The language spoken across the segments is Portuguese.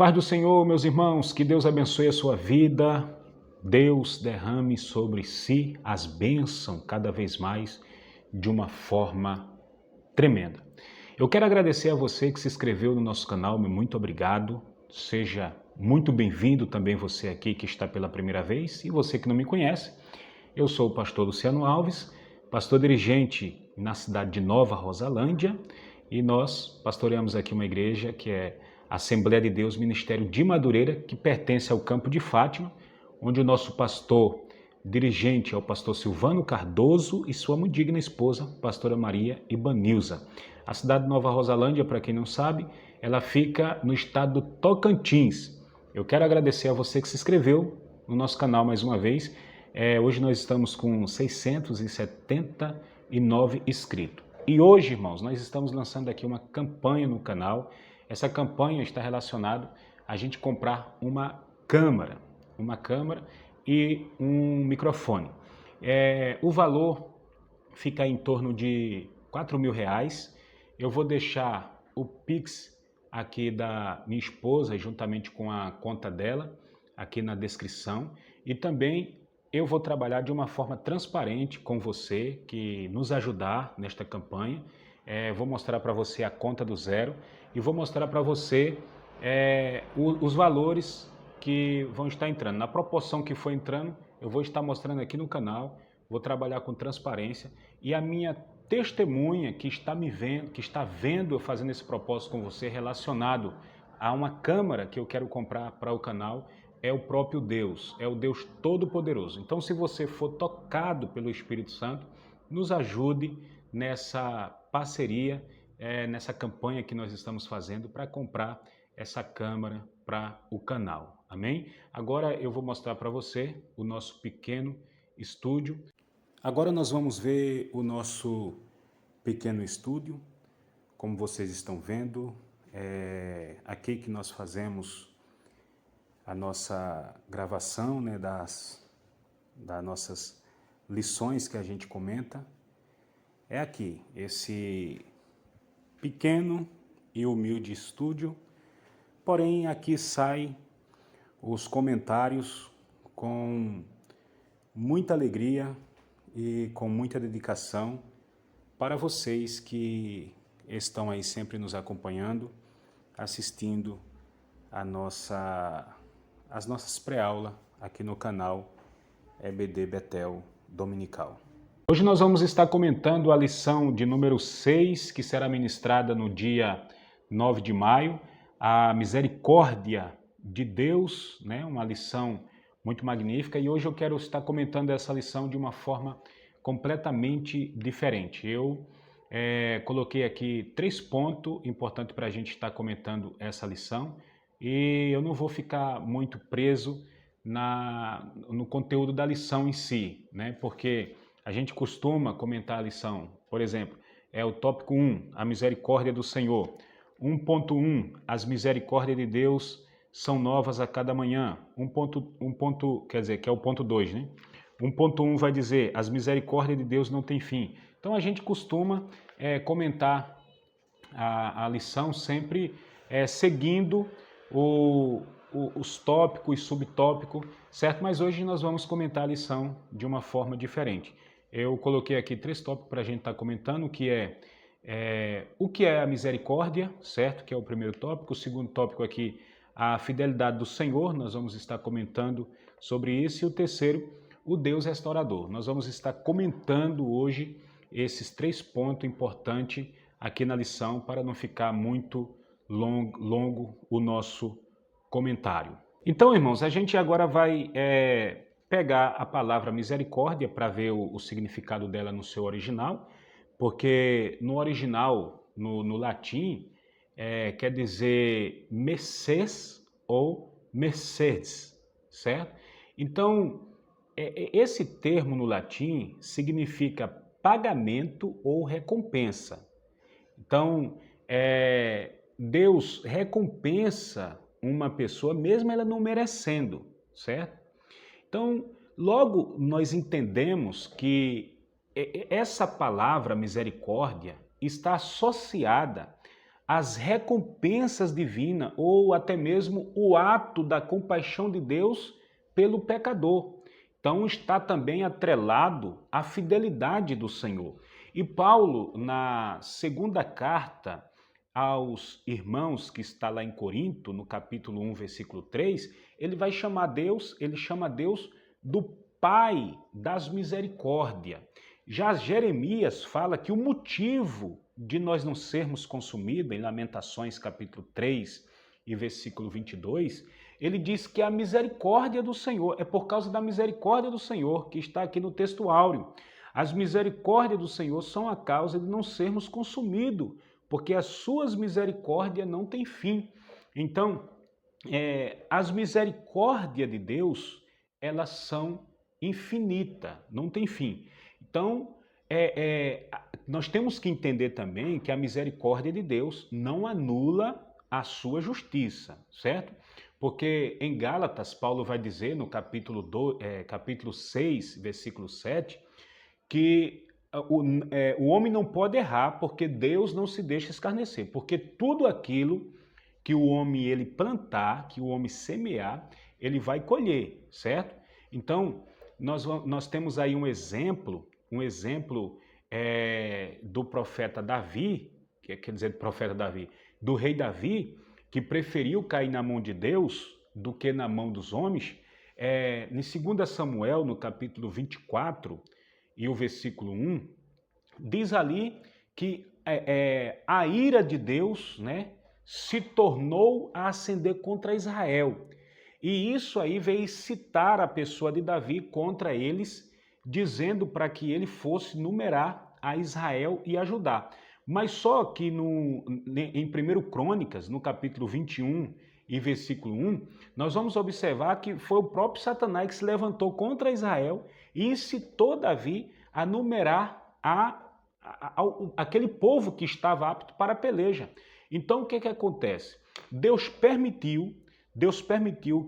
Paz do Senhor, meus irmãos, que Deus abençoe a sua vida, Deus derrame sobre si as bênçãos cada vez mais de uma forma tremenda. Eu quero agradecer a você que se inscreveu no nosso canal, muito obrigado, seja muito bem-vindo também você aqui que está pela primeira vez e você que não me conhece, eu sou o pastor Luciano Alves, pastor dirigente na cidade de Nova Rosalândia e nós pastoreamos aqui uma igreja que é Assembleia de Deus Ministério de Madureira, que pertence ao Campo de Fátima, onde o nosso pastor dirigente é o pastor Silvano Cardoso e sua muito digna esposa, pastora Maria Ibanilza. A cidade de Nova Rosalândia, para quem não sabe, ela fica no estado do Tocantins. Eu quero agradecer a você que se inscreveu no nosso canal mais uma vez. Hoje nós estamos com 679 inscritos. E hoje, irmãos, nós estamos lançando aqui uma campanha no canal. Essa campanha está relacionada a gente comprar uma câmera e um microfone. O valor fica em torno de R$ 4.000. Eu vou deixar o Pix aqui da minha esposa, juntamente com a conta dela, aqui na descrição. E também eu vou trabalhar de uma forma transparente com você, que nos ajudar nesta campanha. Vou mostrar para você a conta do zero e vou mostrar para você os valores que vão estar entrando. Na proporção que for entrando, eu vou estar mostrando aqui no canal, vou trabalhar com transparência e a minha testemunha que está me vendo, que está vendo eu fazendo esse propósito com você relacionado a uma câmera que eu quero comprar para o canal, é o próprio Deus, é o Deus Todo-Poderoso. Então, se você for tocado pelo Espírito Santo, nos ajude nessa parceria, nessa campanha que nós estamos fazendo para comprar essa câmera para o canal. Amém? Agora eu vou mostrar para você o nosso pequeno estúdio. Agora nós vamos ver o nosso pequeno estúdio. Como vocês estão vendo, aqui que nós fazemos a nossa gravação, né, das nossas lições que a gente comenta. É aqui, esse pequeno e humilde estúdio, porém aqui saem os comentários com muita alegria e com muita dedicação para vocês que estão aí sempre nos acompanhando, assistindo as nossas pré-aulas aqui no canal EBD Betel Dominical. Hoje nós vamos estar comentando a lição de número 6, que será ministrada no dia 9 de maio, a misericórdia de Deus, né? Uma lição muito magnífica, e hoje eu quero estar comentando essa lição de uma forma completamente diferente. Eu coloquei aqui 3 pontos importantes para a gente estar comentando essa lição, e eu não vou ficar muito preso no conteúdo da lição em si, né? Porque a gente costuma comentar a lição, por exemplo, o tópico 1, a misericórdia do Senhor. 1.1, as misericórdias de Deus são novas a cada manhã. Quer dizer, que é o ponto 2, né? 1.1 vai dizer, as misericórdias de Deus não têm fim. Então a gente costuma comentar a lição sempre seguindo os tópicos, subtópicos, certo? Mas hoje nós vamos comentar a lição de uma forma diferente. Eu coloquei aqui 3 tópicos para a gente estar comentando, que o que é a misericórdia, certo? Que é o primeiro tópico. O segundo tópico aqui, a fidelidade do Senhor, nós vamos estar comentando sobre isso. E o terceiro, o Deus restaurador. Nós vamos estar comentando hoje esses 3 pontos importantes aqui na lição, para não ficar muito longo o nosso comentário. Então, irmãos, a gente agora vai pegar a palavra misericórdia para ver o significado dela no seu original, porque no original, no latim, quer dizer mercês ou mercedes, certo? Então, esse termo no latim significa pagamento ou recompensa. Então, Deus recompensa uma pessoa mesmo ela não merecendo, certo? Então, logo nós entendemos que essa palavra misericórdia está associada as recompensas divinas ou até mesmo o ato da compaixão de Deus pelo pecador. Então está também atrelado à fidelidade do Senhor. E Paulo, na segunda carta aos irmãos, que está lá em Corinto, no capítulo 1, versículo 3, ele chama Deus do Pai das misericórdias. Já Jeremias fala que o motivo de nós não sermos consumidos, em Lamentações capítulo 3 e versículo 22, ele diz que a misericórdia do Senhor, é por causa da misericórdia do Senhor, que está aqui no texto áureo. As misericórdias do Senhor são a causa de não sermos consumidos, porque as suas misericórdias não têm fim. Então, as misericórdias de Deus, elas são infinitas, não tem fim. Então, nós temos que entender também que a misericórdia de Deus não anula a sua justiça, certo? Porque em Gálatas, Paulo vai dizer no capítulo 6, versículo 7, que o homem não pode errar porque Deus não se deixa escarnecer, porque tudo aquilo que o homem ele plantar, que o homem semear, ele vai colher, certo? Então, nós temos aí um exemplo do profeta Davi, quer dizer, do profeta Davi, do rei Davi, que preferiu cair na mão de Deus do que na mão dos homens. Em 2 Samuel, no capítulo 24, e o versículo 1, diz ali que a ira de Deus, né, se tornou a ascender contra Israel. E isso aí veio citar a pessoa de Davi contra eles, dizendo para que ele fosse numerar a Israel e a Judá. Mas só que em 1 Crônicas, no capítulo 21 e versículo 1, nós vamos observar que foi o próprio Satanás que se levantou contra Israel e incitou Davi a numerar aquele povo que estava apto para a peleja. Então o que acontece? Deus permitiu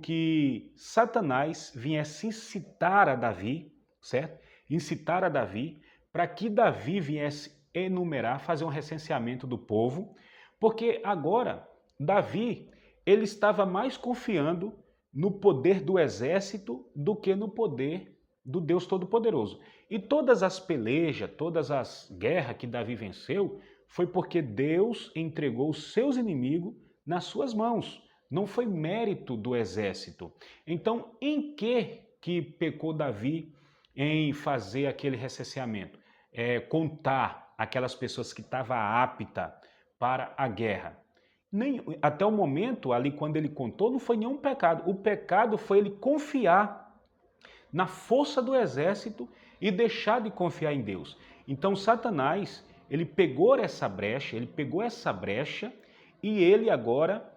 que Satanás viesse incitar a Davi, certo? Incitar a Davi para que Davi viesse enumerar, fazer um recenseamento do povo, porque agora Davi ele estava mais confiando no poder do exército do que no poder do Deus Todo-Poderoso. E todas as pelejas, todas as guerras que Davi venceu, foi porque Deus entregou os seus inimigos nas suas mãos. Não foi mérito do exército. Então, em que pecou Davi em fazer aquele recenseamento? Contar aquelas pessoas que estavam aptas para a guerra. Até o momento, ali quando ele contou, não foi nenhum pecado. O pecado foi ele confiar na força do exército e deixar de confiar em Deus. Então Satanás, ele pegou essa brecha e ele agora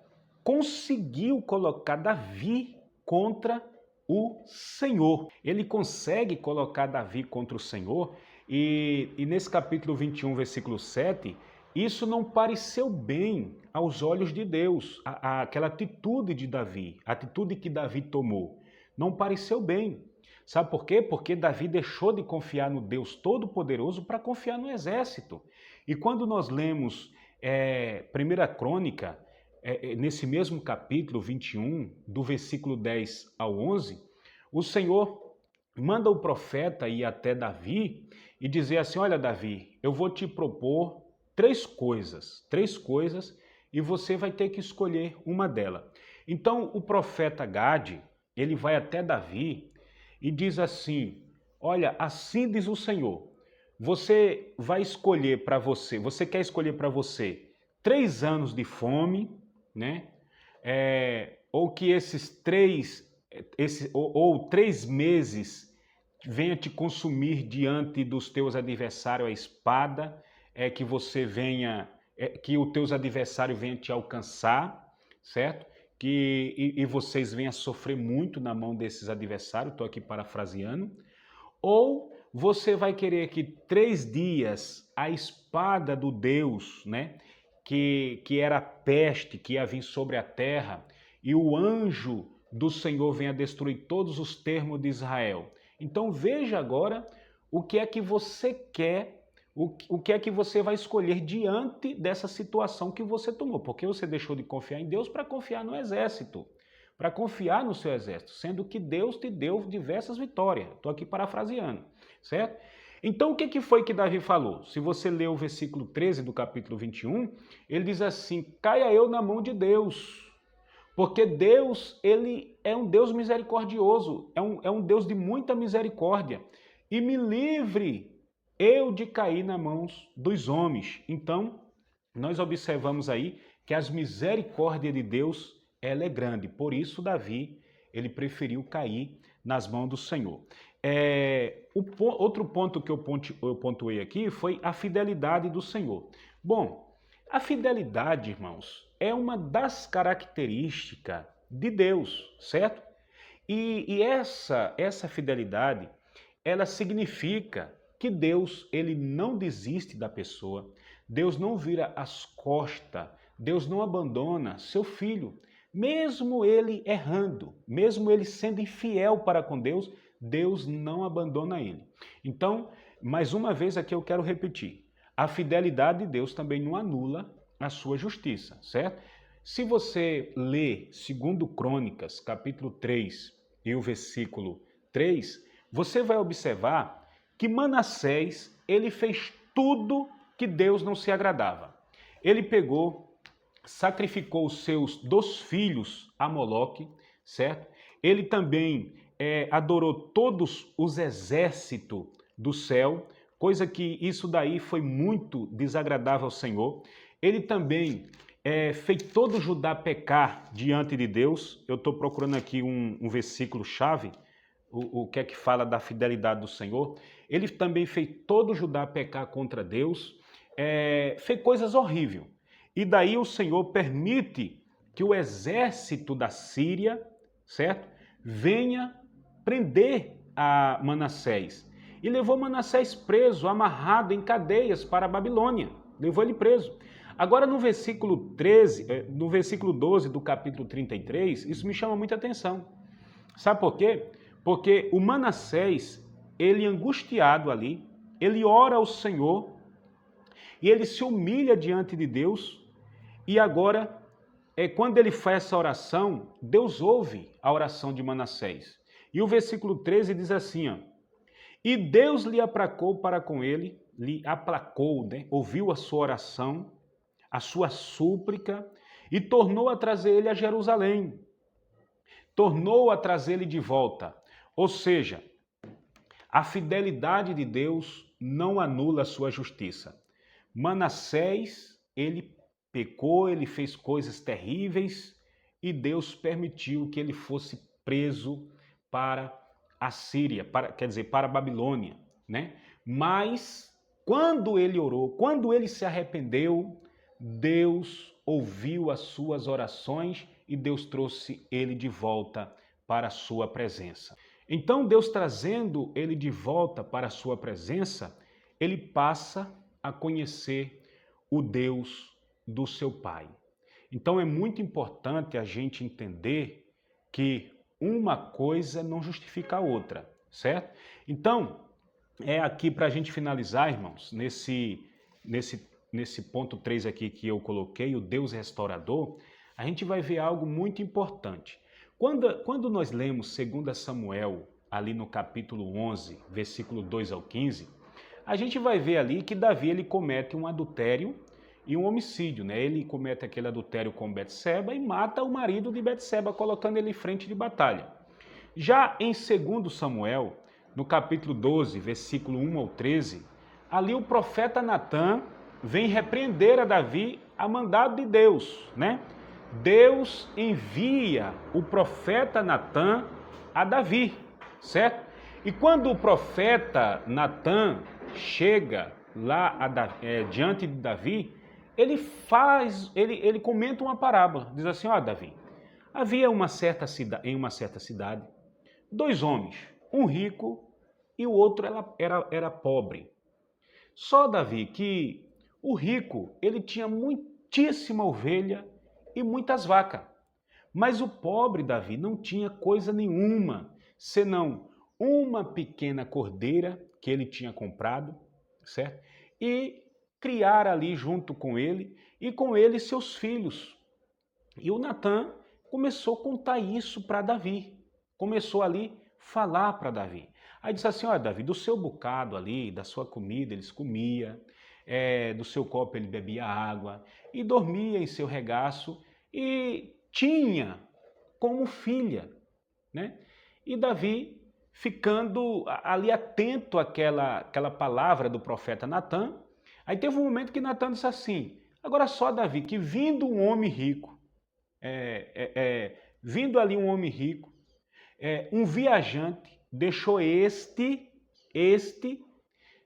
conseguiu colocar Davi contra o Senhor. Ele consegue colocar Davi contra o Senhor e nesse capítulo 21, versículo 7, isso não pareceu bem aos olhos de Deus, aquela atitude de Davi, a atitude que Davi tomou, não pareceu bem. Sabe por quê? Porque Davi deixou de confiar no Deus Todo-Poderoso para confiar no exército. E quando nós lemos 1 Crônica, nesse mesmo capítulo 21, do versículo 10 ao 11, o Senhor manda o profeta ir até Davi e dizer assim: olha, Davi, eu vou te propor três coisas, e você vai ter que escolher uma delas. Então o profeta Gade, ele vai até Davi e diz assim: olha, assim diz o Senhor, você vai escolher para você, você quer escolher para você 3 anos de fome, né? Ou que esses 3 meses venha te consumir diante dos teus adversários a espada, que você venha, que os teus adversários venham te alcançar, certo? E vocês venham sofrer muito na mão desses adversários, estou aqui parafraseando. Ou você vai querer que 3 dias a espada do Deus, né? Que era a peste que ia vir sobre a terra, e o anjo do Senhor venha destruir todos os termos de Israel. Então veja agora o que é que você quer o que é que você vai escolher diante dessa situação que você tomou? Porque você deixou de confiar em Deus para confiar no exército, para confiar no seu exército, sendo que Deus te deu diversas vitórias. Estou aqui parafraseando, certo? Então o que foi que Davi falou? Se você ler o versículo 13 do capítulo 21, ele diz assim: caia eu na mão de Deus, porque Deus, ele é um Deus misericordioso, é um Deus de muita misericórdia, e me livre eu de cair nas mãos dos homens. Então, nós observamos aí que as misericórdias de Deus, ela é grande. Por isso, Davi, ele preferiu cair nas mãos do Senhor. Outro ponto que eu pontuei aqui foi a fidelidade do Senhor. Bom, a fidelidade, irmãos, é uma das características de Deus, certo? E essa fidelidade, ela significa que Deus, ele não desiste da pessoa, Deus não vira as costas, Deus não abandona seu filho, mesmo ele errando, mesmo ele sendo infiel para com Deus, Deus não abandona ele. Então, mais uma vez aqui eu quero repetir, a fidelidade de Deus também não anula a sua justiça, certo? Se você ler 2 Crônicas, capítulo 3 e o versículo 3, você vai observar que Manassés, ele fez tudo que Deus não se agradava. Ele pegou, sacrificou os seus 2 filhos a Moloque, certo? Ele também adorou todos os exércitos do céu, coisa que isso daí foi muito desagradável ao Senhor. Ele também fez todo Judá pecar diante de Deus. Eu estou procurando aqui um versículo-chave, o que é que fala da fidelidade do Senhor. Ele também fez todo Judá pecar contra Deus, fez coisas horríveis. E daí o Senhor permite que o exército da Síria, certo, venha prender a Manassés. E levou Manassés preso, amarrado em cadeias para a Babilônia. Levou ele preso. Agora no versículo 12 do capítulo 33, isso me chama muita atenção. Sabe por quê? Porque o Manassés, ele angustiado ali, ele ora ao Senhor e ele se humilha diante de Deus. E agora, quando ele faz essa oração, Deus ouve a oração de Manassés. E o versículo 13 diz assim, ó, e Deus lhe aplacou para com ele, lhe aplacou, né? Ouviu a sua oração, a sua súplica, e tornou a trazer ele a Jerusalém. Tornou a trazer ele de volta. Ou seja, a fidelidade de Deus não anula a sua justiça. Manassés, ele pecou, ele fez coisas terríveis e Deus permitiu que ele fosse preso para a Síria, para a Babilônia, né? Mas quando ele orou, quando ele se arrependeu, Deus ouviu as suas orações e Deus trouxe ele de volta para a sua presença. Então Deus trazendo ele de volta para a sua presença, ele passa a conhecer o Deus do seu pai. Então é muito importante a gente entender que uma coisa não justifica a outra, certo? Então, aqui para a gente finalizar, irmãos, nesse ponto 3 aqui que eu coloquei, o Deus restaurador, a gente vai ver algo muito importante. Quando nós lemos 2 Samuel, ali no capítulo 11, versículo 2 ao 15, a gente vai ver ali que Davi ele comete um adultério e um homicídio, né? Ele comete aquele adultério com Betseba e mata o marido de Betseba, colocando ele em frente de batalha. Já em 2 Samuel, no capítulo 12, versículo 1 ao 13, ali o profeta Natã vem repreender a Davi a mandado de Deus, né? Deus envia o profeta Natã a Davi, certo? E quando o profeta Natã chega lá diante de Davi, ele comenta uma parábola, diz assim, ó Davi, havia em uma certa cidade 2 homens, um rico e o outro era pobre. Só, Davi, que o rico, ele tinha muitíssima ovelha e muitas vacas. Mas o pobre, Davi, não tinha coisa nenhuma, senão uma pequena cordeira que ele tinha comprado, certo? e criar ali junto com ele e com ele seus filhos. E o Natan começou a contar isso para Davi, começou ali a falar para Davi. Aí disse assim, olha Davi, do seu bocado ali, da sua comida eles comiam, do seu copo ele bebia água e dormia em seu regaço e tinha como filha, né? E Davi, ficando ali atento àquela palavra do profeta Natan, aí teve um momento que Natan disse assim, agora só Davi, que vindo um homem rico, vindo ali um homem rico, um viajante deixou este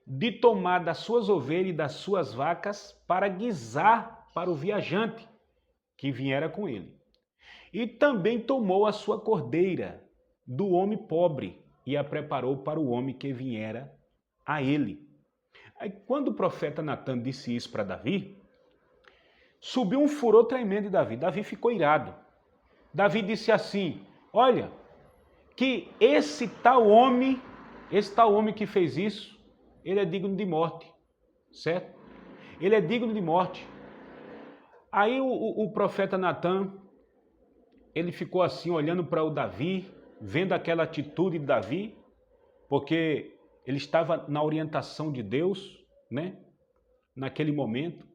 de tomar das suas ovelhas e das suas vacas para guisar para o viajante que viera com ele. E também tomou a sua cordeira do homem pobre e a preparou para o homem que viera a ele. Aí quando o profeta Natan disse isso para Davi, subiu um furor tremendo de Davi. Davi ficou irado. Davi disse assim, olha, que esse tal homem que fez isso, ele é digno de morte, certo? Ele é digno de morte. Aí o profeta Natan, ele ficou assim olhando para o Davi, vendo aquela atitude de Davi, porque ele estava na orientação de Deus, né? Naquele momento.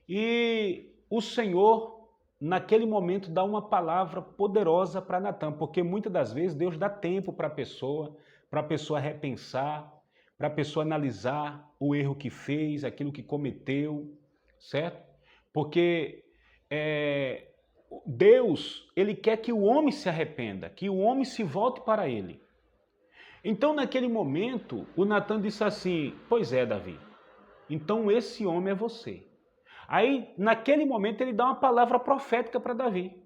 E o Senhor, naquele momento, dá uma palavra poderosa para Natan, porque muitas das vezes Deus dá tempo para a pessoa repensar, para a pessoa analisar o erro que fez, aquilo que cometeu, certo? Porque Deus, ele quer que o homem se arrependa, que o homem se volte para ele. Então, naquele momento, o Natan disse assim, pois é, Davi, então esse homem é você. Aí, naquele momento, ele dá uma palavra profética para Davi.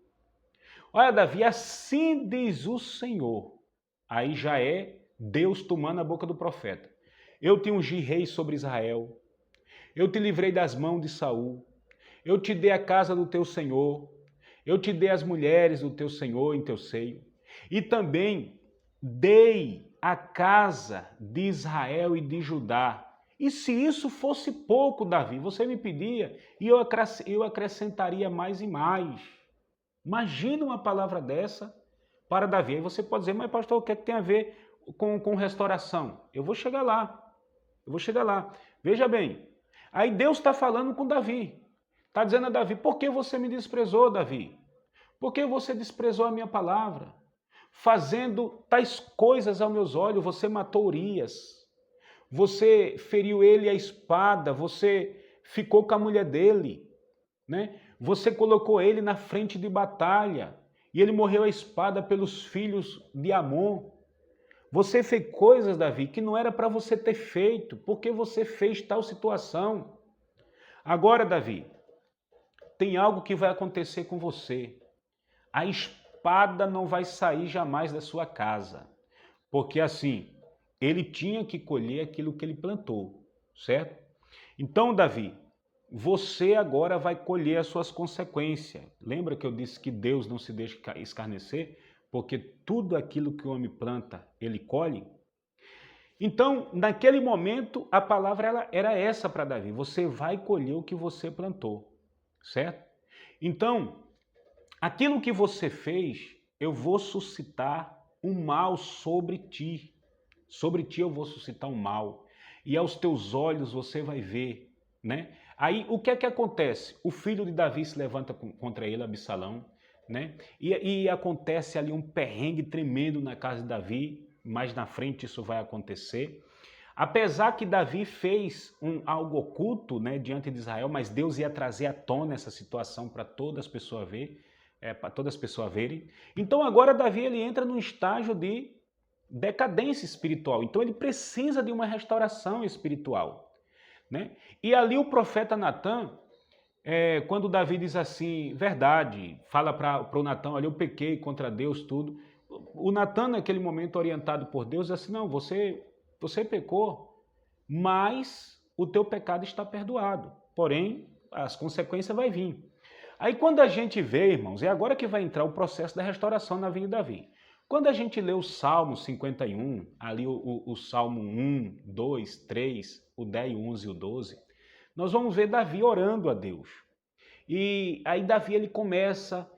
Olha, Davi, assim diz o Senhor. Aí já é Deus tomando a boca do profeta. Eu te ungi rei sobre Israel. Eu te livrei das mãos de Saul. Eu te dei a casa do teu Senhor. Eu te dei as mulheres do teu Senhor em teu seio. E também dei a casa de Israel e de Judá. E se isso fosse pouco, Davi, você me pedia e eu acrescentaria mais e mais. Imagina uma palavra dessa para Davi. Aí você pode dizer, mas pastor, o que é que tem a ver com restauração? Eu vou chegar lá. Veja bem, aí Deus está falando com Davi. Está dizendo a Davi, por que você me desprezou, Davi? Por que você desprezou a minha palavra? Fazendo tais coisas aos meus olhos, você matou Urias. Você feriu ele a espada, você ficou com a mulher dele, né? Você colocou ele na frente de batalha e ele morreu a espada pelos filhos de Amon. Você fez coisas, Davi, que não era para você ter feito, porque você fez tal situação. Agora, Davi, tem algo que vai acontecer com você. A espada não vai sair jamais da sua casa, porque assim, ele tinha que colher aquilo que ele plantou, certo? Então, Davi, você agora vai colher as suas consequências. Lembra que eu disse que Deus não se deixa escarnecer? Porque tudo aquilo que o homem planta, ele colhe. Então, naquele momento, a palavra era essa para Davi. Você vai colher o que você plantou, certo? Então, aquilo que você fez, eu vou suscitar um mal sobre ti. Sobre ti eu vou suscitar um mal, e aos teus olhos você vai ver, né? Aí o que é que acontece? O filho de Davi se levanta contra ele, Absalão, né? E acontece ali um perrengue tremendo na casa de Davi, mais na frente isso vai acontecer. Apesar que Davi fez algo oculto, né, diante de Israel, mas Deus ia trazer à tona essa situação para todas as pessoas verem. Então agora Davi ele entra num estágio de decadência espiritual. Então ele precisa de uma restauração espiritual, né? E ali o profeta Natan, quando Davi diz assim, verdade, fala para o Natan, olha, eu pequei contra Deus, tudo. O Natan, naquele momento, orientado por Deus, diz assim, não, você pecou, mas o teu pecado está perdoado. Porém, as consequências vão vir. Aí quando a gente vê, irmãos, é agora que vai entrar o processo da restauração na vida de Davi. Quando a gente lê o Salmo 51, ali o Salmo 1, 2, 3, o 10, o 11 e o 12, nós vamos ver Davi orando a Deus. E aí Davi ele começa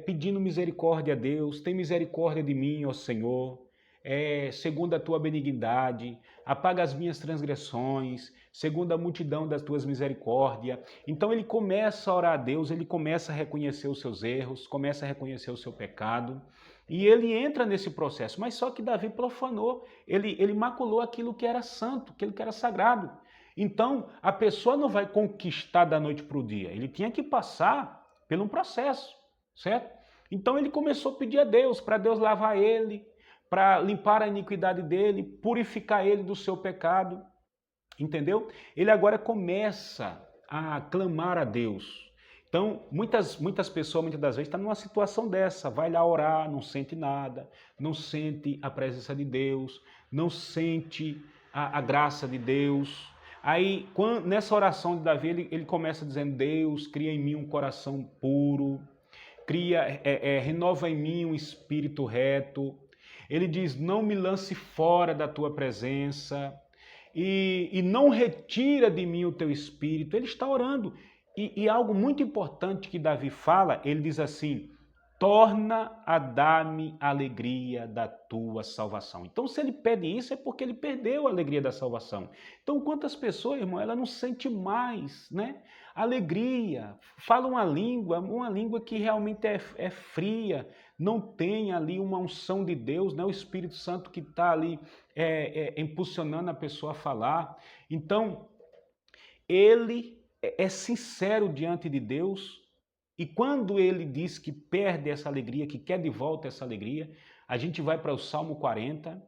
pedindo misericórdia a Deus, tem misericórdia de mim, ó Senhor, segundo a tua benignidade, apaga as minhas transgressões, segundo a multidão das tuas misericórdias. Então ele começa a orar a Deus, ele começa a reconhecer os seus erros, começa a reconhecer o seu pecado, e ele entra nesse processo. Mas só que Davi profanou, ele maculou aquilo que era santo, aquilo que era sagrado. Então, a pessoa não vai conquistar da noite para o dia, ele tinha que passar por um processo, certo? Então ele começou a pedir a Deus, para Deus lavar ele, para limpar a iniquidade dele, purificar ele do seu pecado, entendeu? Ele agora começa a clamar a Deus. Então, muitas pessoas, muitas das vezes, estão numa situação dessa, vai lá orar, não sente nada, não sente a presença de Deus, não sente a graça de Deus. Aí, nessa oração de Davi, ele começa dizendo, Deus, cria em mim um coração puro, renova em mim um espírito reto. Ele diz, não me lance fora da tua presença e não retira de mim o teu espírito. Ele está orando. E algo muito importante que Davi fala, ele diz assim, torna a dar-me a alegria da tua salvação. Então, se ele pede isso, é porque ele perdeu a alegria da salvação. Então, quantas pessoas, irmão, ela não sente mais, né? Alegria, fala uma língua que realmente é fria, não tem ali uma unção de Deus, né? O Espírito Santo que está ali impulsionando a pessoa a falar. Então, ele é sincero diante de Deus, e quando ele diz que perde essa alegria, que quer de volta essa alegria, a gente vai para o Salmo 40,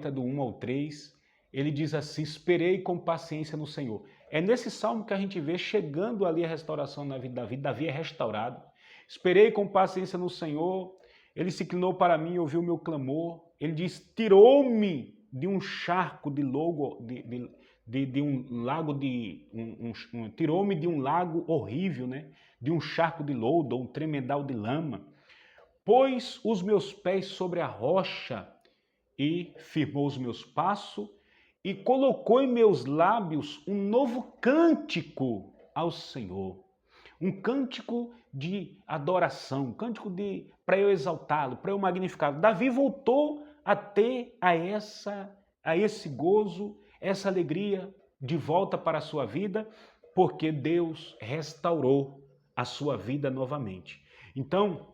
do 1 ao 3, ele diz assim, esperei com paciência no Senhor. É nesse salmo que a gente vê chegando ali a restauração na vida de Davi, Davi é restaurado. Esperei com paciência no Senhor, ele se inclinou para mim e ouviu o meu clamor. Ele diz, tirou-me de um charco de lodo, de um lago tirou-me de um lago horrível, né? De um charco de lodo, um tremedal de lama. Pôs os meus pés sobre a rocha e firmou os meus passos e colocou em meus lábios um novo cântico ao Senhor. Um cântico de adoração, um cântico para eu exaltá-lo, para eu magnificá-lo. Davi voltou a ter a esse gozo, essa alegria de volta para a sua vida, porque Deus restaurou a sua vida novamente. Então,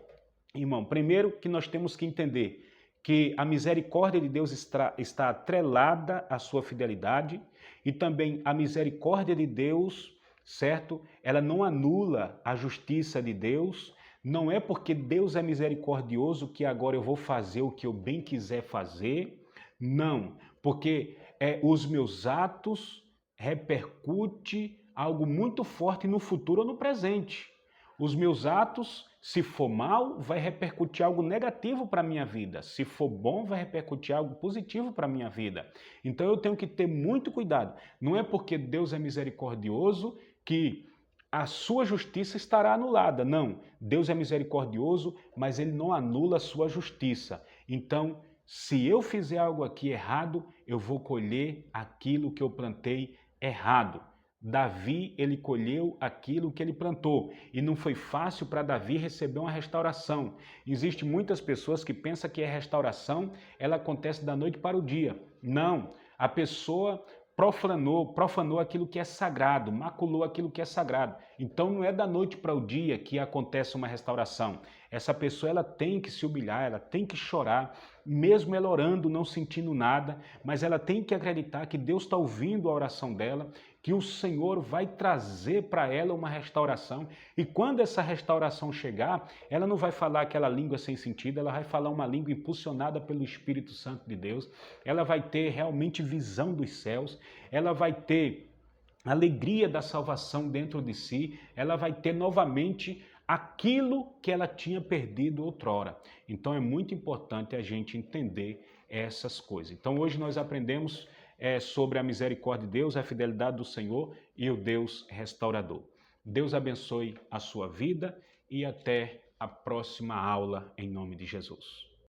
irmão, primeiro que nós temos que entender que a misericórdia de Deus está atrelada à sua fidelidade e também a misericórdia de Deus, certo? Ela não anula a justiça de Deus. Não é porque Deus é misericordioso que agora eu vou fazer o que eu bem quiser fazer. Não, porque os meus atos repercutem algo muito forte no futuro ou no presente. Os meus atos, se for mal, vai repercutir algo negativo para a minha vida. Se for bom, vai repercutir algo positivo para a minha vida. Então eu tenho que ter muito cuidado. Não é porque Deus é misericordioso que a sua justiça estará anulada. Não, Deus é misericordioso, mas ele não anula a sua justiça. Então, se eu fizer algo aqui errado, eu vou colher aquilo que eu plantei errado. Davi, ele colheu aquilo que ele plantou e não foi fácil para Davi receber uma restauração. Existem muitas pessoas que pensam que a restauração ela acontece da noite para o dia. Não, a pessoa profanou aquilo que é sagrado, maculou aquilo que é sagrado. Então não é da noite para o dia que acontece uma restauração. Essa pessoa ela tem que se humilhar, ela tem que chorar, mesmo ela orando, não sentindo nada, mas ela tem que acreditar que Deus está ouvindo a oração dela, que o Senhor vai trazer para ela uma restauração. E quando essa restauração chegar, ela não vai falar aquela língua sem sentido, ela vai falar uma língua impulsionada pelo Espírito Santo de Deus, ela vai ter realmente visão dos céus, ela vai ter alegria da salvação dentro de si, ela vai ter novamente aquilo que ela tinha perdido outrora. Então é muito importante a gente entender essas coisas. Então hoje nós aprendemos sobre a misericórdia de Deus, a fidelidade do Senhor e o Deus restaurador. Deus abençoe a sua vida e até a próxima aula em nome de Jesus.